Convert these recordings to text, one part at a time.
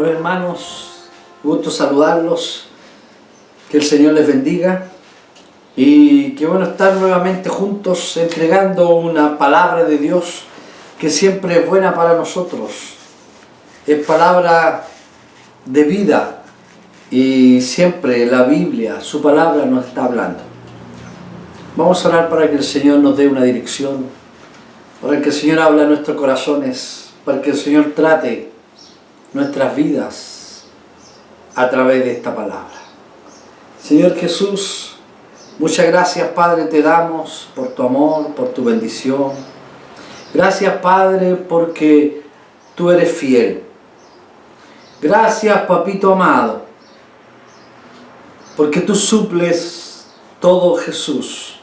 Hola hermanos, gusto saludarlos, que el Señor les bendiga y qué bueno estar nuevamente juntos entregando una palabra de Dios que siempre es buena para nosotros. Es palabra de vida y siempre la Biblia, su palabra nos está hablando. Vamos a orar para que el Señor nos dé una dirección, para que el Señor hable a nuestros corazones, para que el Señor trate nuestras vidas a través de esta palabra. Señor Jesús, muchas gracias Padre te damos por tu amor, por tu bendición. Gracias Padre porque tú eres fiel. Gracias Papito amado, porque tú suples todo Jesús.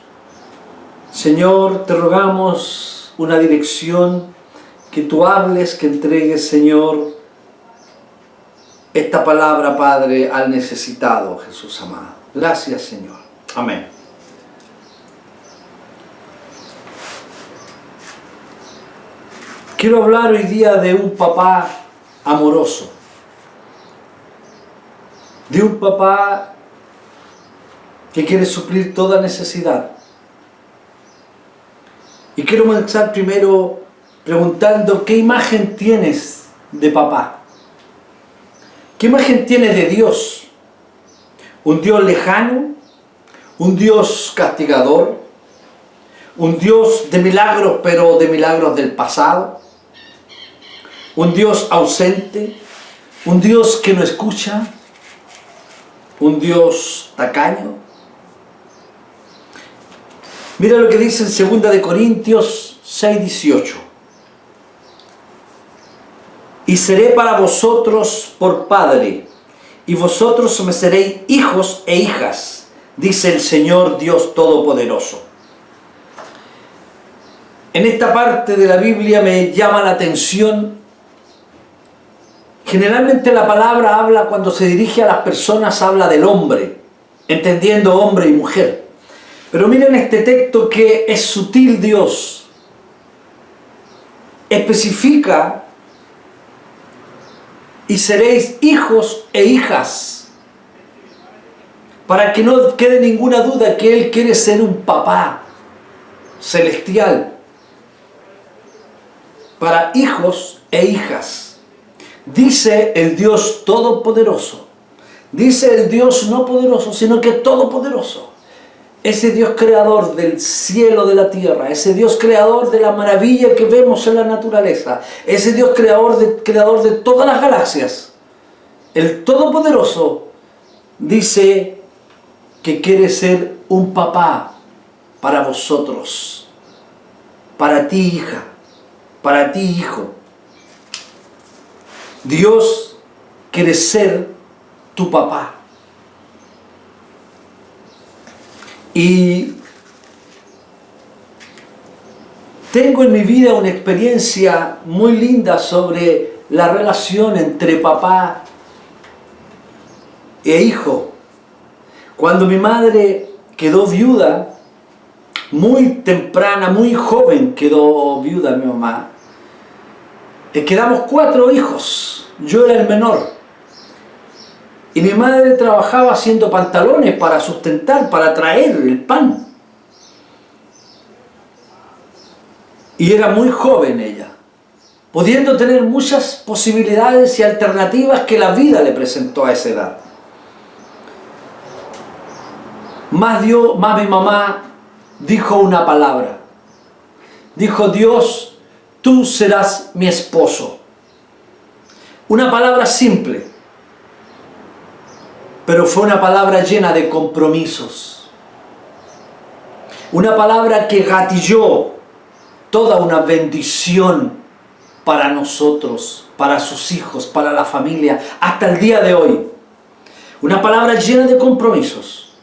Señor, te rogamos una dirección, que tú hables, que entregues Señor esta palabra, Padre, al necesitado, Jesús amado. Gracias, Señor. Amén. Quiero hablar hoy día de un papá amoroso. De un papá que quiere suplir toda necesidad. Y quiero comenzar primero preguntando, ¿qué imagen tienes de papá? ¿Qué imagen tienes de Dios? ¿Un Dios lejano? ¿Un Dios castigador? ¿Un Dios de milagros, pero de milagros del pasado? ¿Un Dios ausente? ¿Un Dios que no escucha? ¿Un Dios tacaño? Mira lo que dice en 2 Corintios 6:18. Y seré para vosotros por padre, y vosotros me seréis hijos e hijas, dice el Señor Dios Todopoderoso. En esta parte de la Biblia me llama la atención. Generalmente la palabra habla, cuando se dirige a las personas, habla del hombre, entendiendo hombre y mujer. Pero miren este texto que es sutil. Dios especifica: y seréis hijos e hijas, para que no quede ninguna duda que Él quiere ser un papá celestial para hijos e hijas. Dice el Dios Todopoderoso, dice el Dios no poderoso, sino que todopoderoso. Ese Dios creador del cielo, de la tierra, ese Dios creador de la maravilla que vemos en la naturaleza, ese Dios creador de todas las galaxias, el Todopoderoso, dice que quiere ser un papá para vosotros, para ti hija, para ti hijo. Dios quiere ser tu papá. Y tengo en mi vida una experiencia muy linda sobre la relación entre papá e hijo. Cuando mi madre quedó viuda, muy temprana, muy joven quedó viuda mi mamá, quedamos 4 hijos, yo era el menor. Y mi madre trabajaba haciendo pantalones para sustentar, para traer el pan. Y era muy joven ella, pudiendo tener muchas posibilidades y alternativas que la vida le presentó a esa edad. Más mi mamá dijo una palabra. Dijo: Dios, tú serás mi esposo. Una palabra simple, pero fue una palabra llena de compromisos. Una palabra que gatilló toda una bendición para nosotros, para sus hijos, para la familia, hasta el día de hoy. Una palabra llena de compromisos.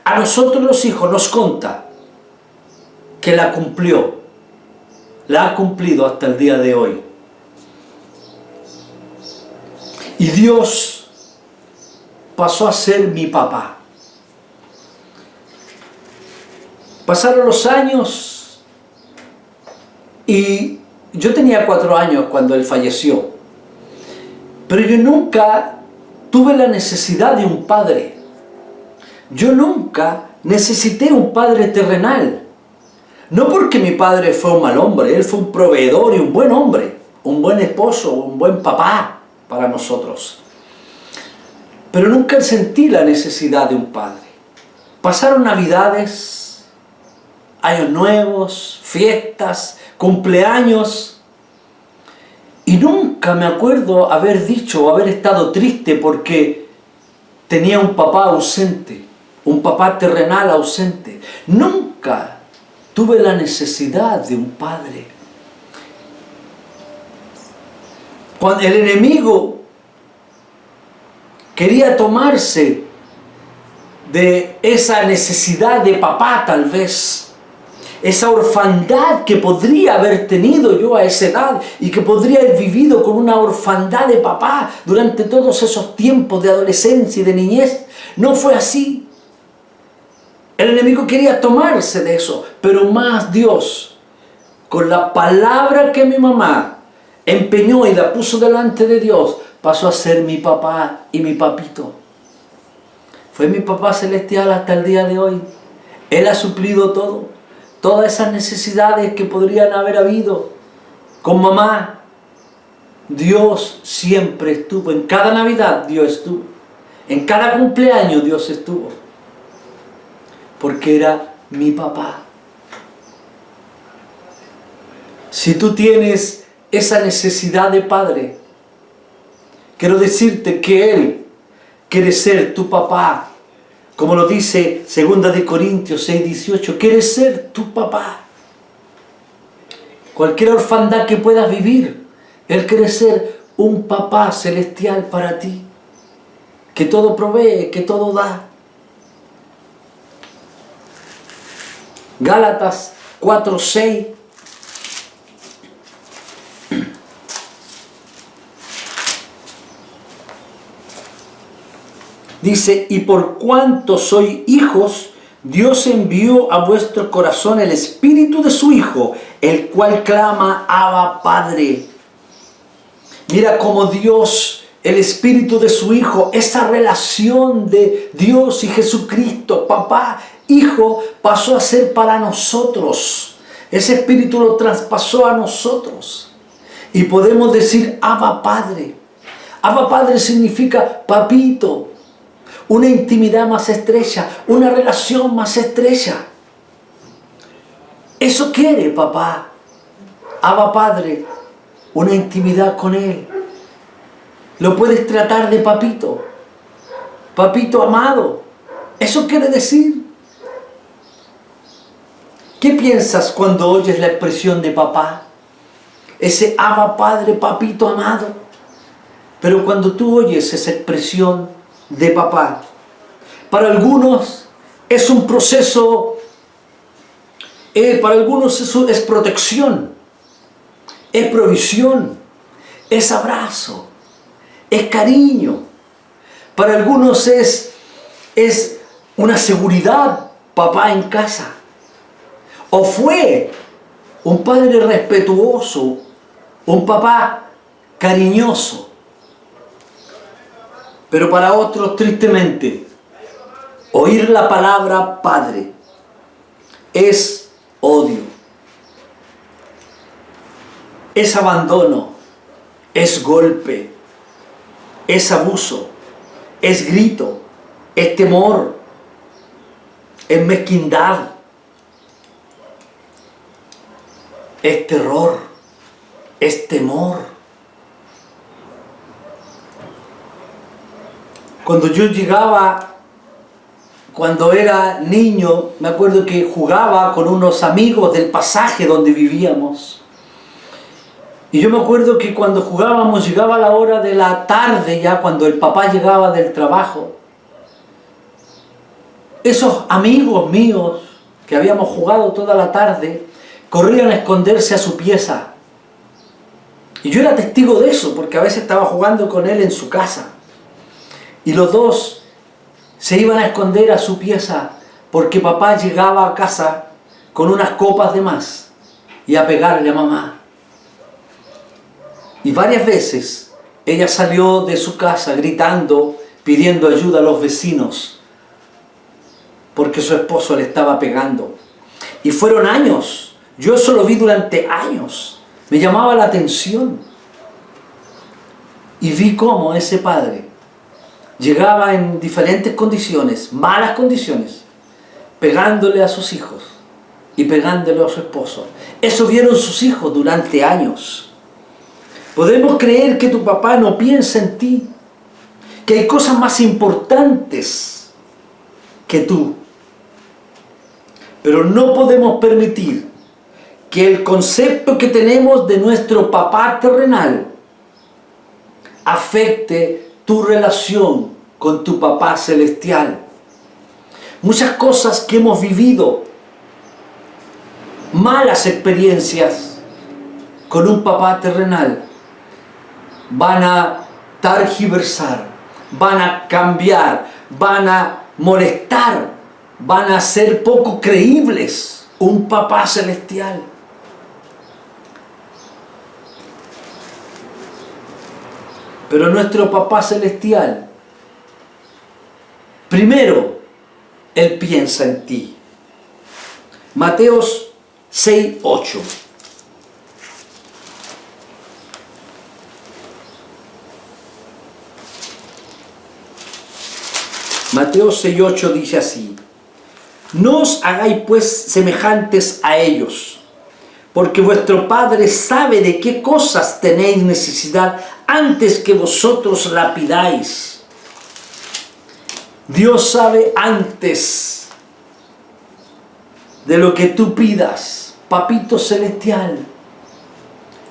A nosotros los hijos nos conta que la cumplió, la ha cumplido hasta el día de hoy. Y Dios pasó a ser mi papá. Pasaron los años y yo tenía 4 años cuando él falleció. Pero yo nunca tuve la necesidad de un padre. Yo nunca necesité un padre terrenal. No porque mi padre fue un mal hombre, él fue un proveedor y un buen hombre, un buen esposo, un buen papá para nosotros. Pero nunca sentí la necesidad de un padre. Pasaron navidades, años nuevos, fiestas, cumpleaños, y nunca me acuerdo haber dicho o haber estado triste porque tenía un papá ausente, un papá terrenal ausente. Nunca tuve la necesidad de un padre. Cuando el enemigo quería tomarse de esa necesidad de papá, tal vez, esa orfandad que podría haber tenido yo a esa edad y que podría haber vivido con una orfandad de papá durante todos esos tiempos de adolescencia y de niñez, no fue así. El enemigo quería tomarse de eso, pero más Dios, con la palabra que mi mamá empeñó y la puso delante de Dios, pasó a ser mi papá y mi papito. Fue mi papá celestial hasta el día de hoy. Él ha suplido todo, todas esas necesidades que podrían haber habido. Con mamá, Dios siempre estuvo. En cada Navidad Dios estuvo. En cada cumpleaños Dios estuvo. Porque era mi papá. Si tú tienes esa necesidad de padre, quiero decirte que Él quiere ser tu papá. Como lo dice 2 Corintios 6:18, quiere ser tu papá. Cualquier orfandad que puedas vivir, Él quiere ser un papá celestial para ti, que todo provee, que todo da. Gálatas 4:6 dice: y por cuanto sois hijos, Dios envió a vuestro corazón el espíritu de su Hijo, el cual clama: Abba, Padre. Mira cómo Dios, el espíritu de su Hijo, esa relación de Dios y Jesucristo, papá, Hijo, pasó a ser para nosotros. Ese espíritu lo traspasó a nosotros. Y podemos decir Abba, Padre. Abba, Padre significa papito. Una intimidad más estrecha, una relación más estrecha. Eso quiere papá. Abba, Padre, una intimidad con Él. Lo puedes tratar de papito. Papito amado. Eso quiere decir. ¿Qué piensas cuando oyes la expresión de papá? Ese Abba, Padre, papito amado. Pero cuando tú oyes esa expresión de papá, para algunos es un proceso, para algunos es protección, es provisión, es abrazo, es cariño. Para algunos es una seguridad, papá en casa. O fue un padre respetuoso, un papá cariñoso. Pero para otros, tristemente, oír la palabra padre es odio, es abandono, es golpe, es abuso, es grito, es temor, es mezquindad, es terror, es temor. Cuando yo llegaba, cuando era niño, me acuerdo que jugaba con unos amigos del pasaje donde vivíamos. Y yo me acuerdo que cuando jugábamos, llegaba la hora de la tarde ya, cuando el papá llegaba del trabajo. Esos amigos míos, que habíamos jugado toda la tarde, corrían a esconderse a su pieza. Y yo era testigo de eso, porque a veces estaba jugando con él en su casa. Y los dos se iban a esconder a su pieza porque papá llegaba a casa con unas copas de más y a pegarle a mamá. Y varias veces ella salió de su casa gritando, pidiendo ayuda a los vecinos, porque su esposo le estaba pegando. Y fueron años, yo eso lo vi durante años, me llamaba la atención. Y vi cómo ese padre llegaba en diferentes condiciones, malas condiciones, pegándole a sus hijos y pegándole a su esposo. Eso vieron sus hijos durante años. Podemos creer que tu papá no piensa en ti, que hay cosas más importantes que tú. Pero no podemos permitir que el concepto que tenemos de nuestro papá terrenal afecte tu relación con tu papá celestial. Muchas cosas que hemos vivido, malas experiencias con un papá terrenal, van a tergiversar, van a cambiar, van a molestar, van a ser poco creíbles un papá celestial. Pero nuestro papá celestial, primero, Él piensa en ti. Mateos 6:8. Mateo 6:8 dice así: no os hagáis pues semejantes a ellos, porque vuestro Padre sabe de qué cosas tenéis necesidad antes que vosotros la pidáis. Dios sabe antes de lo que tú pidas, Papito Celestial.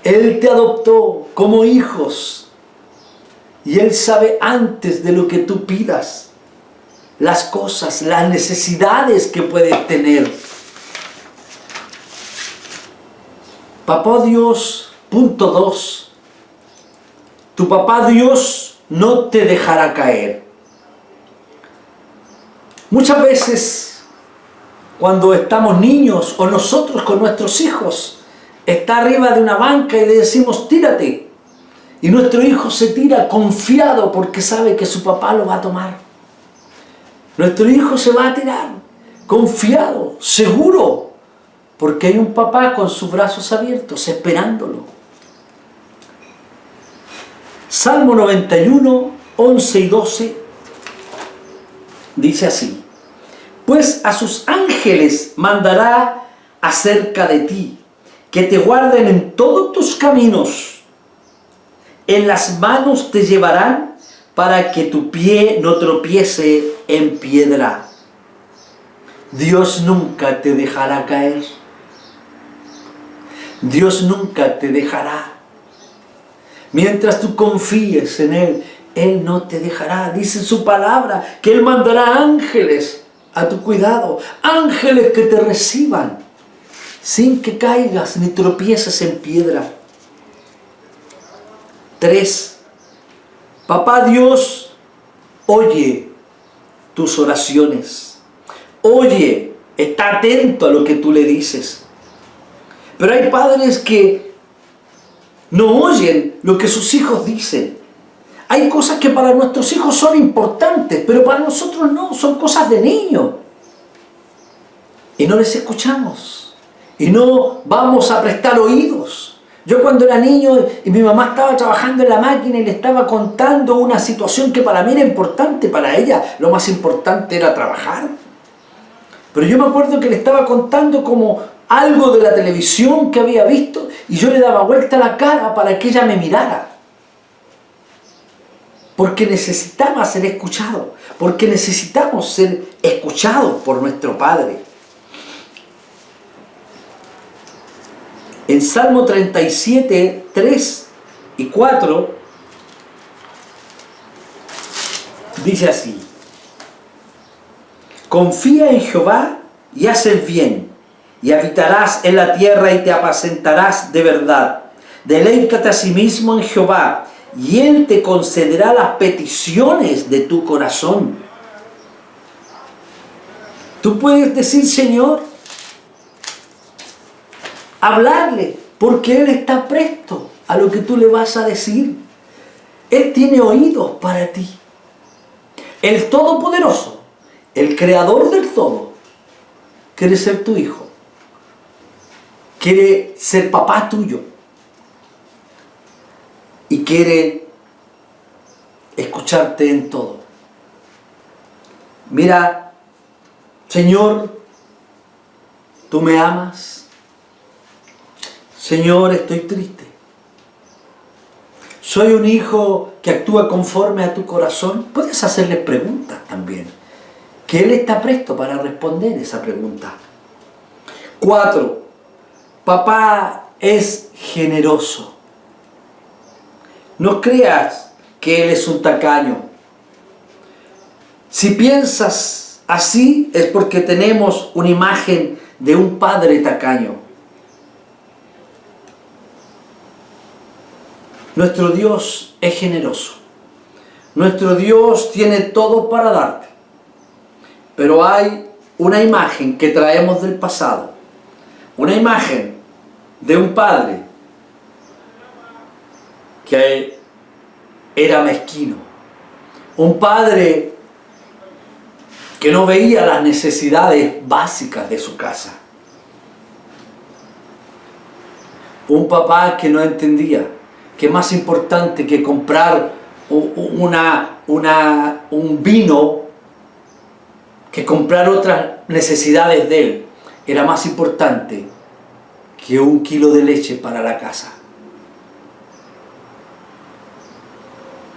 Él te adoptó como hijos y Él sabe antes de lo que tú pidas las cosas, las necesidades que puedes tener. Papá Dios, punto 2. Tu papá Dios no te dejará caer. Muchas veces, cuando estamos niños o nosotros con nuestros hijos, está arriba de una banca y le decimos tírate. Y nuestro hijo se tira confiado porque sabe que su papá lo va a tomar. Nuestro hijo se va a tirar confiado, seguro, porque hay un papá con sus brazos abiertos esperándolo. Salmo 91, 11 y 12 dice así: pues a sus ángeles mandará acerca de ti, que te guarden en todos tus caminos. En las manos te llevarán para que tu pie no tropiece en piedra. Dios nunca te dejará caer. Dios nunca te dejará. Mientras tú confíes en Él, Él no te dejará. Dice su palabra que Él mandará ángeles a tu cuidado. Ángeles que te reciban sin que caigas ni tropieces en piedra. 3. Papá Dios oye tus oraciones. Oye, está atento a lo que tú le dices. Pero hay padres que no oyen lo que sus hijos dicen. Hay cosas que para nuestros hijos son importantes, pero para nosotros no, son cosas de niños. Y no les escuchamos. Y no vamos a prestar oídos. Yo cuando era niño y mi mamá estaba trabajando en la máquina y le estaba contando una situación que para mí era importante, para ella lo más importante era trabajar. Pero yo me acuerdo que le estaba contando como algo de la televisión que había visto y yo le daba vuelta la cara para que ella me mirara. Porque necesitaba ser escuchado, porque necesitamos ser escuchados por nuestro Padre. En Salmo 37, 3 y 4 dice así: confía en Jehová y haz el bien, y habitarás en la tierra y te apacentarás de verdad. Deleítate a sí mismo en Jehová, y Él te concederá las peticiones de tu corazón. Tú puedes decir: Señor, hablarle, porque Él está presto a lo que tú le vas a decir. Él tiene oídos para ti. El Todopoderoso, el Creador del todo, quiere ser tu hijo. Quiere ser papá tuyo. Y quiere escucharte en todo. Mira, Señor, tú me amas. Señor, estoy triste. Soy un hijo que actúa conforme a tu corazón. Puedes hacerle preguntas también, que Él está presto para responder esa pregunta. 4. Papá es generoso. No creas que Él es un tacaño. Si piensas así es porque tenemos una imagen de un padre tacaño. Nuestro Dios es generoso. Nuestro Dios tiene todo para darte. Pero hay una imagen que traemos del pasado. Una imagen de un padre que era mezquino. Un padre que no veía las necesidades básicas de su casa. Un papá que no entendía que más importante que comprar un vino, que comprar otras necesidades de él, era más importante que 1 kilo de leche para la casa.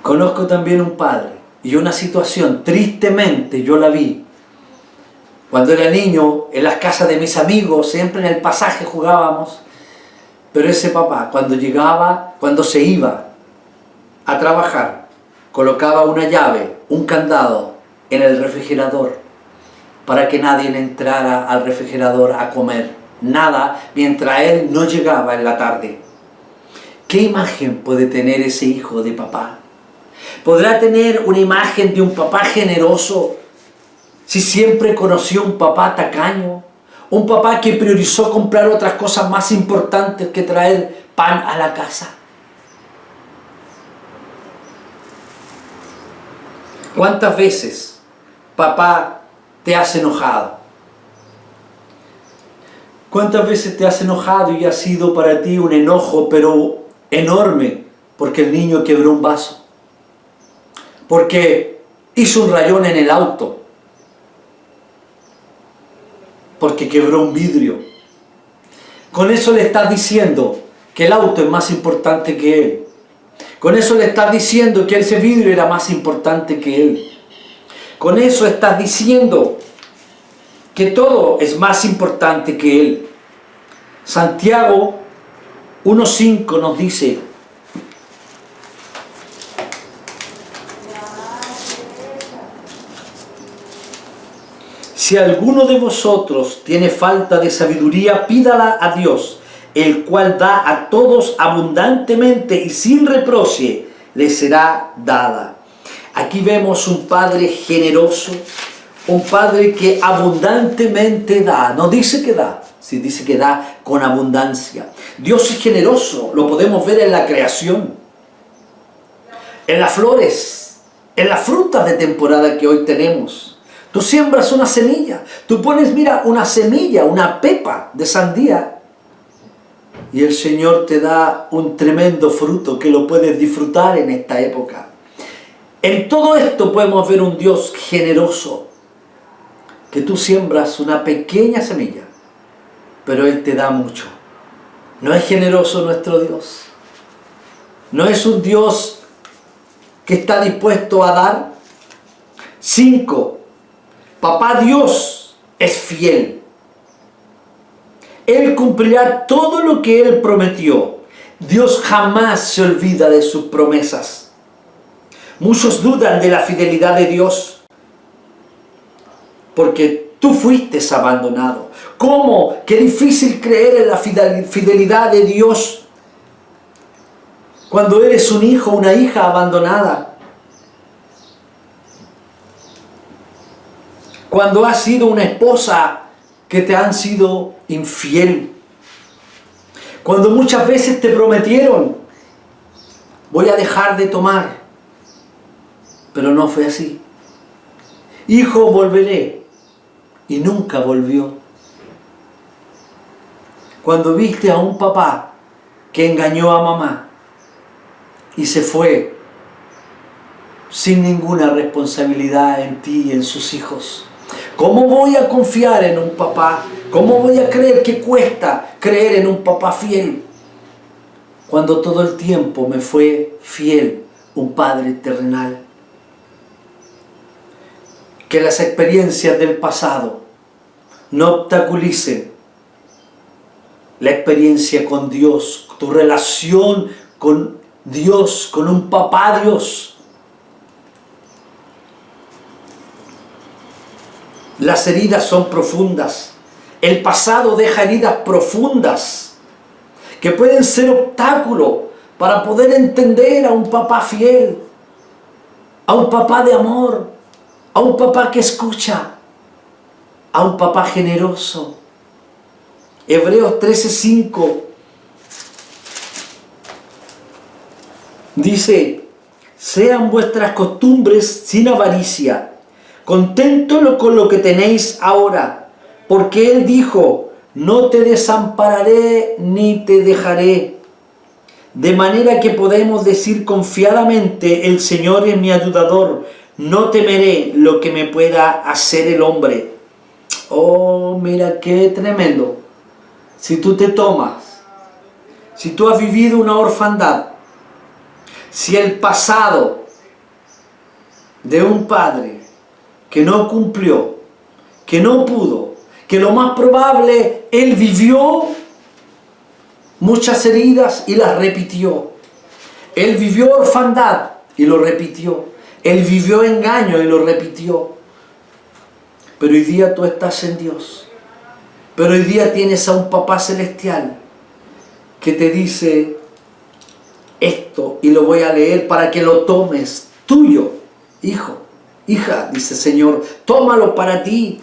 Conozco también un padre y una situación, tristemente yo la vi. Cuando era niño, en las casas de mis amigos, siempre en el pasaje jugábamos. Pero ese papá, cuando se iba a trabajar, colocaba una llave, un candado en el refrigerador para que nadie le entrara al refrigerador a comer nada mientras él no llegaba en la tarde. ¿Qué imagen puede tener ese hijo de papá? ¿Podrá tener una imagen de un papá generoso si siempre conoció un papá tacaño? Un papá que priorizó comprar otras cosas más importantes que traer pan a la casa. ¿Cuántas veces, papá, te has enojado? ¿Cuántas veces te has enojado y ha sido para ti un enojo, pero enorme, porque el niño quebró un vaso? Porque hizo un rayón en el auto. Porque quebró un vidrio. Con eso le estás diciendo que el auto es más importante que él. Con eso le estás diciendo que ese vidrio era más importante que él. Con eso estás diciendo que todo es más importante que él. Santiago 1:5 nos dice: si alguno de vosotros tiene falta de sabiduría, pídala a Dios, el cual da a todos abundantemente y sin reproche, le será dada. Aquí vemos un Padre generoso, un Padre que abundantemente da. No dice que da, sí dice que da con abundancia. Dios es generoso, lo podemos ver en la creación, en las flores, en las frutas de temporada que hoy tenemos. Tú siembras una semilla, tú pones, mira, una semilla, una pepa de sandía, y el Señor te da un tremendo fruto que lo puedes disfrutar en esta época. En todo esto podemos ver un Dios generoso, que tú siembras una pequeña semilla, pero Él te da mucho. ¿No es generoso nuestro Dios? ¿No es un Dios que está dispuesto a dar? 5. Papá Dios es fiel. Él cumplirá todo lo que Él prometió. Dios jamás se olvida de sus promesas. Muchos dudan de la fidelidad de Dios porque tú fuiste abandonado. ¿Cómo? Qué difícil creer en la fidelidad de Dios cuando eres un hijo o una hija abandonada. Cuando has sido una esposa que te han sido infiel. Cuando muchas veces te prometieron: voy a dejar de tomar, Pero no fue así. Hijo, volveré. Y nunca volvió. Cuando viste a un papá que engañó a mamá y se fue sin ninguna responsabilidad en ti y en sus hijos, ¿cómo voy a confiar en un papá? ¿Cómo voy a creer que cuesta creer en un papá fiel? Cuando todo el tiempo me fue fiel un Padre terrenal. Que las experiencias del pasado no obstaculicen la experiencia con Dios, tu relación con Dios, con un papá Dios. Las heridas son profundas. El pasado deja heridas profundas que pueden ser obstáculo para poder entender a un papá fiel, a un papá de amor, a un papá que escucha, a un papá generoso. Hebreos 13:5 dice: sean vuestras costumbres sin avaricia, contentos con lo que tenéis ahora, porque Él dijo: no te desampararé ni te dejaré. De manera que podemos decir confiadamente: el Señor es mi ayudador, no temeré lo que me pueda hacer el hombre. Oh, mira qué tremendo. Si tú te tomas, si tú has vivido una orfandad, si el pasado de un padre que no cumplió, que no pudo, que lo más probable él vivió muchas heridas y las repitió. Él vivió orfandad y lo repitió. Él vivió engaño y lo repitió. Pero hoy día tú estás en Dios. Pero hoy día tienes a un papá celestial que te dice esto, y lo voy a leer para que lo tomes tuyo, hijo, hija, dice el Señor, tómalo para ti.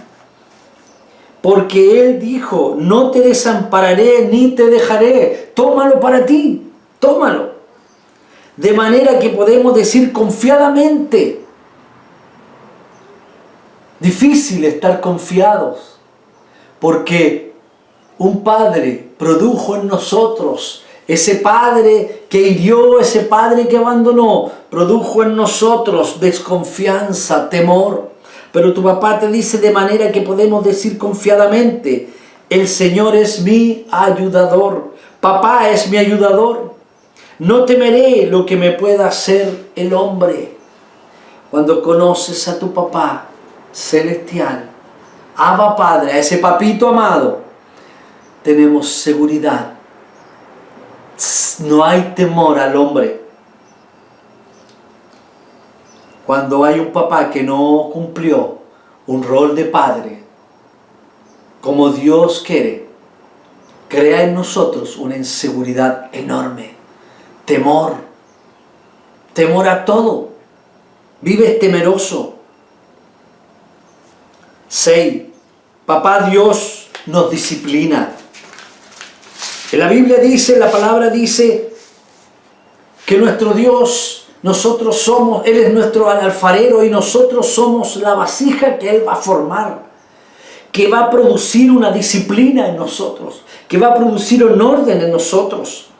Porque Él dijo: no te desampararé ni te dejaré. Tómalo para ti, tómalo. De manera que podemos decir confiadamente. Difícil estar confiados, porque un padre produjo en nosotros, ese padre que hirió, ese padre que abandonó, produjo en nosotros desconfianza, temor. Pero tu papá te dice, de manera que podemos decir confiadamente: el Señor es mi ayudador. Papá es mi ayudador. No temeré lo que me pueda hacer el hombre. Cuando conoces a tu papá celestial, Abba Padre, a ese papito amado, tenemos seguridad. No hay temor al hombre. Cuando hay un papá que no cumplió un rol de padre como Dios quiere, crea en nosotros una inseguridad enorme, temor a todo, vives temeroso. 6. Papá Dios nos disciplina. En la Biblia dice, la palabra dice que nuestro Dios, nosotros somos, Él es nuestro alfarero y nosotros somos la vasija que Él va a formar, que va a producir una disciplina en nosotros, que va a producir un orden en nosotros.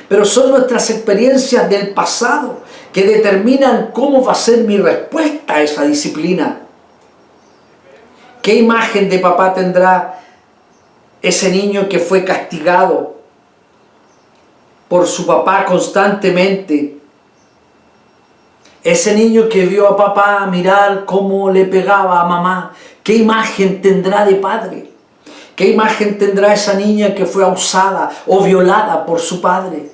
Pero son nuestras experiencias del pasado que determinan cómo va a ser mi respuesta a esa disciplina. ¿Qué imagen de papá tendrá ese niño que fue castigado por su papá constantemente? Ese niño que vio a papá mirar cómo le pegaba a mamá. ¿Qué imagen tendrá de padre? ¿Qué imagen tendrá esa niña que fue abusada o violada por su padre?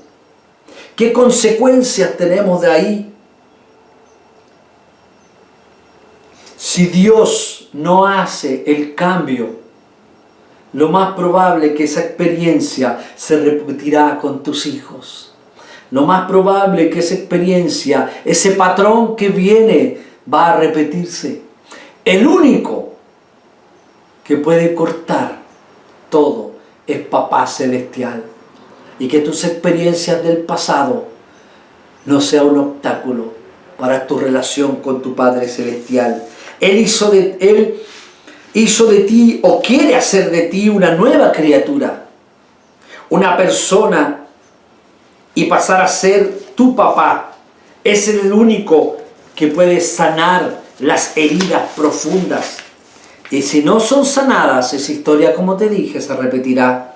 ¿Qué consecuencias tenemos de ahí? Si Dios no hace el cambio, lo más probable es que esa experiencia se repetirá con tus hijos. Lo más probable es que esa experiencia, ese patrón que viene, va a repetirse. El único que puede cortar todo es Papá Celestial. Y que tus experiencias del pasado no sea un obstáculo para tu relación con tu Padre Celestial. Él hizo de ti, o quiere hacer de ti, una nueva criatura, una persona, y pasar a ser tu papá. Es el único que puede sanar las heridas profundas. Y si no son sanadas, esa historia, como te dije, se repetirá.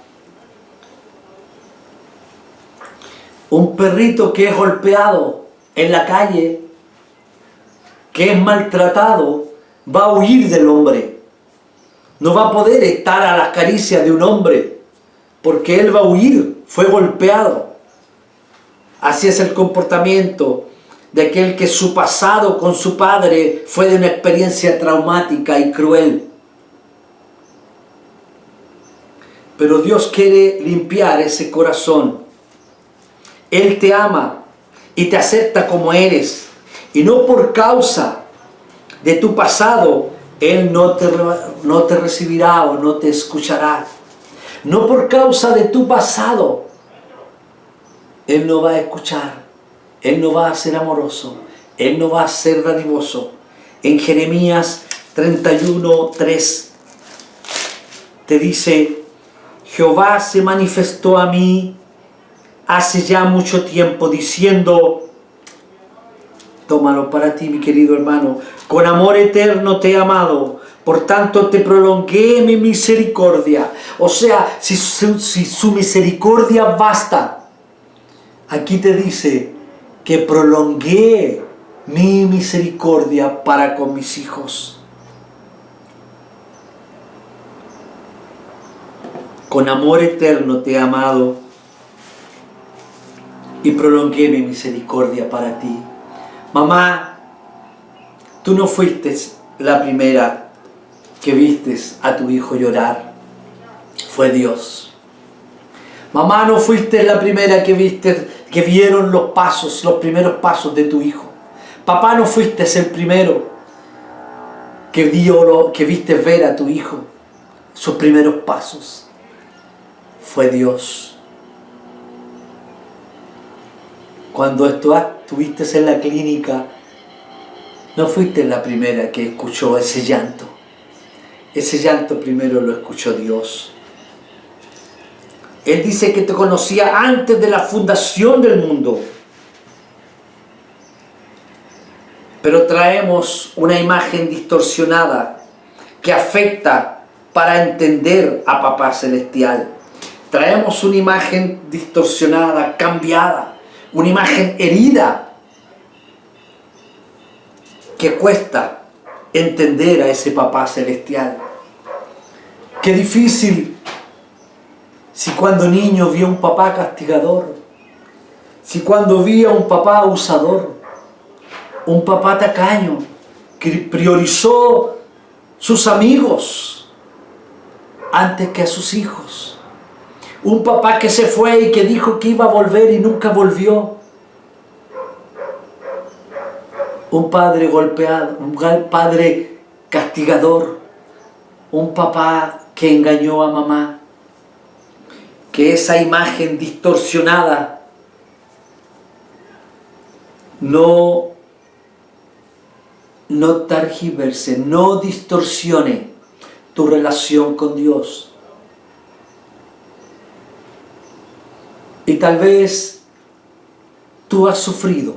Un perrito que es golpeado en la calle, que es maltratado, va a huir del hombre. No va a poder estar a las caricias de un hombre, porque él va a huir, fue golpeado. Así es el comportamiento de aquel que su pasado con su padre fue de una experiencia traumática y cruel. Pero Dios quiere limpiar ese corazón. Él te ama y te acepta como eres. Y no por causa de tu pasado, Él no te recibirá o no te escuchará. No por causa de tu pasado, Él no va a escuchar. Él no va a ser amoroso. Él no va a ser dadivoso. En Jeremías 31:3 te dice: Jehová se manifestó a mí hace ya mucho tiempo, diciendo, tómalo para ti, mi querido hermano, con amor eterno te he amado, por tanto te prolongué mi misericordia. O sea, si su misericordia basta, aquí te dice que prolongué mi misericordia para con mis hijos. Con amor eterno te he amado y prolongué mi misericordia para ti. Mamá, tú no fuiste la primera que vistes a tu hijo llorar. Fue Dios. Mamá, no fuiste la primera que vieron los primeros pasos de tu hijo. Papá, no fuiste el primero que viste ver a tu hijo, sus primeros pasos. Fue Dios. Cuando estuviste en la clínica, no fuiste la primera que escuchó ese llanto. Ese llanto primero lo escuchó Dios. Él dice que te conocía antes de la fundación del mundo. Pero traemos una imagen distorsionada que afecta para entender a Papá Celestial. Traemos una imagen distorsionada, cambiada, una imagen herida que cuesta entender a ese Papá Celestial. Qué difícil si cuando niño vi a un papá castigador, si cuando vi a un papá abusador, un papá tacaño que priorizó sus amigos antes que a sus hijos, un papá que se fue y que dijo que iba a volver y nunca volvió, un padre golpeado, un padre castigador, un papá que engañó a mamá. Que esa imagen distorsionada no tergiverse, no distorsione tu relación con Dios. Y tal vez tú has sufrido,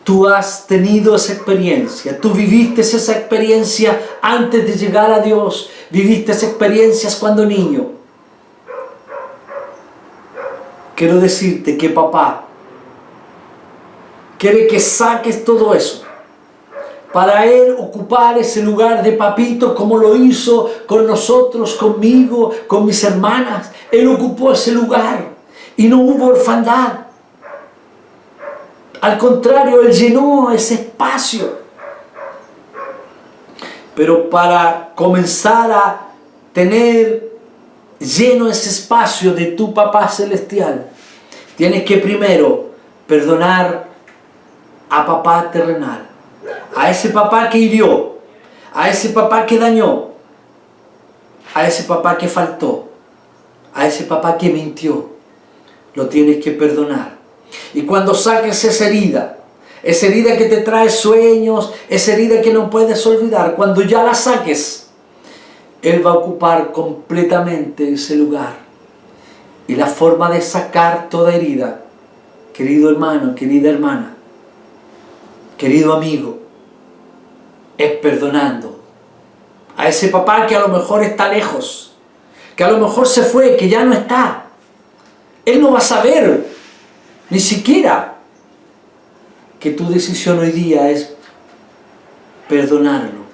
tú has tenido esa experiencia, tú viviste esa experiencia antes de llegar a Dios, viviste esas experiencias cuando niño. Quiero decirte que papá quiere que saques todo eso para Él ocupar ese lugar de papito como lo hizo con nosotros, conmigo, con mis hermanas. Él ocupó ese lugar y no hubo orfandad. Al contrario, Él llenó ese espacio. Pero para comenzar a tener lleno ese espacio de tu Papá Celestial, tienes que primero perdonar a papá terrenal, a ese papá que hirió, a ese papá que dañó, a ese papá que faltó, a ese papá que mintió. Lo tienes que perdonar. Y cuando saques esa herida que te trae sueños, esa herida que no puedes olvidar, cuando ya la saques, Él va a ocupar completamente ese lugar. Y la forma de sacar toda herida, querido hermano, querida hermana, querido amigo, es perdonando a ese papá que a lo mejor está lejos, que a lo mejor se fue, que ya no está. Él no va a saber, ni siquiera, que tu decisión hoy día es perdonarlo.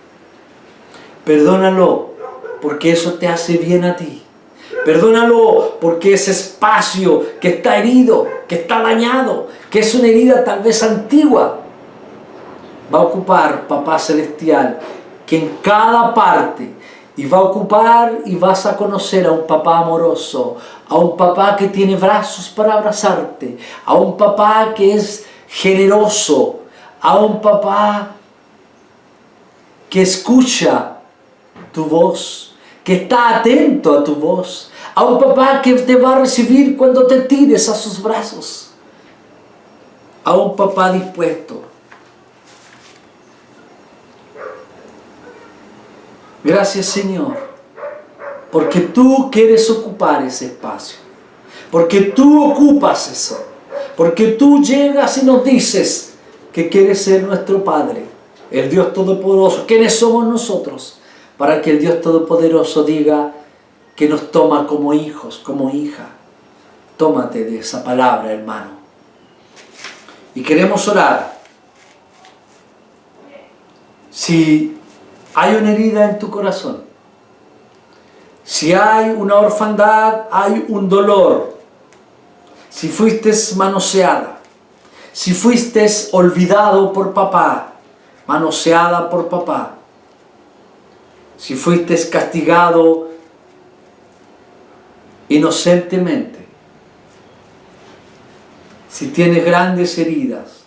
Perdónalo, porque eso te hace bien a ti. Perdónalo porque ese espacio que está herido, que está dañado, que es una herida tal vez antigua, va a ocupar, Papá Celestial, que en cada parte, y va a ocupar y vas a conocer a un papá amoroso, a un papá que tiene brazos para abrazarte, a un papá que es generoso, a un papá que escucha tu voz, que está atento a tu voz, a un papá que te va a recibir cuando te tires a sus brazos, a un papá dispuesto. Gracias, Señor, porque tú quieres ocupar ese espacio, porque tú ocupas eso, porque tú llegas y nos dices que quieres ser nuestro Padre, el Dios Todopoderoso. ¿Quiénes somos nosotros para que el Dios Todopoderoso diga que nos toma como hijos, como hija? Tómate de esa palabra, hermano. Y queremos orar. Si hay una herida en tu corazón, si hay una orfandad, hay un dolor, si fuiste manoseada, si fuiste olvidado por papá, manoseada por papá, si fuiste castigado inocentemente, si tienes grandes heridas,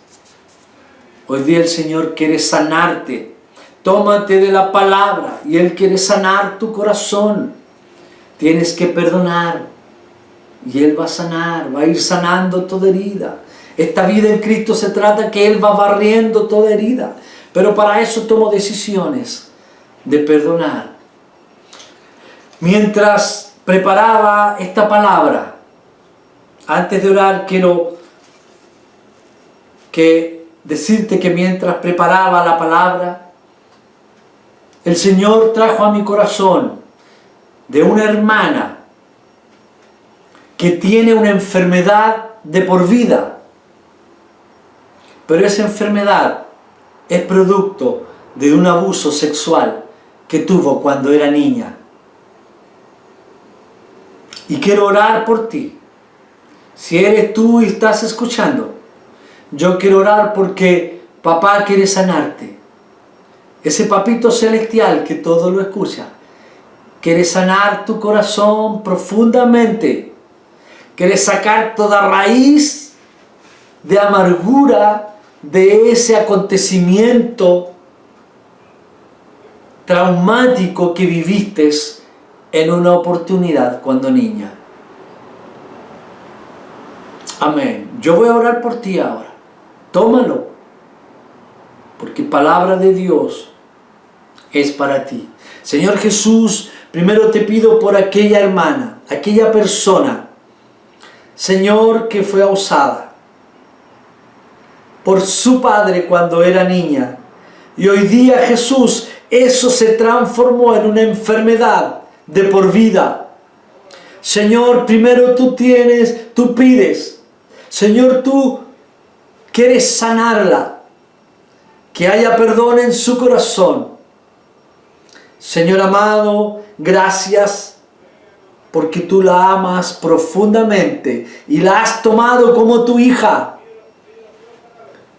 hoy día el Señor quiere sanarte. Tómate de la palabra y Él quiere sanar tu corazón. Tienes que perdonar y Él va a sanar, va a ir sanando toda herida. Esta vida en Cristo se trata que Él va barriendo toda herida. Pero para eso tomo decisiones de perdonar. Mientras preparaba esta palabra, antes de orar quiero decirte que mientras preparaba la palabra, el Señor trajo a mi corazón de una hermana que tiene una enfermedad de por vida. Pero esa enfermedad es producto de un abuso sexual que tuvo cuando era niña. Y quiero orar por ti. Si eres tú y estás escuchando, yo quiero orar porque papá quiere sanarte. Ese papito celestial que todo lo escucha, quiere sanar tu corazón profundamente. Quiere sacar toda raíz de amargura de ese acontecimiento traumático que viviste en una oportunidad cuando niña. Amén. Yo voy a orar por ti ahora. Tómalo. Porque palabra de Dios es para ti. Señor Jesús, primero te pido por aquella hermana, aquella persona, Señor, que fue abusada por su padre cuando era niña. Y hoy día, Jesús, eso se transformó en una enfermedad de por vida. Señor, primero tú pides. Señor, tú quieres sanarla, que haya perdón en su corazón. Señor amado, gracias porque tú la amas profundamente y la has tomado como tu hija.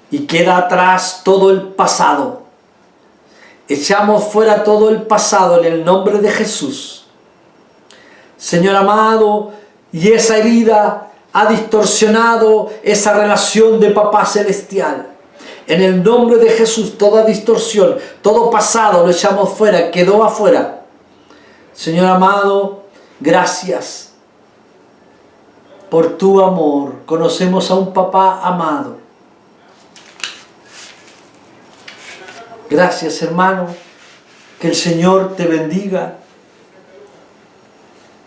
Y queda atrás todo el pasado. Echamos fuera todo el pasado en el nombre de Jesús. Señor amado, y esa herida ha distorsionado esa relación de Papá Celestial. En el nombre de Jesús, toda distorsión, todo pasado lo echamos fuera, quedó afuera. Señor amado, gracias. por tu amor. Conocemos a un papá amado. Gracias, hermano. Que el Señor te bendiga.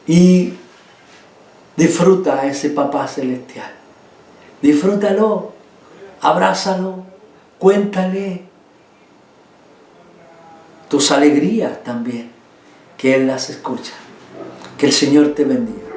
Y disfruta a ese papá celestial. Disfrútalo. Abrázalo. Cuéntale tus alegrías también. Que Él las escucha. Que el Señor te bendiga.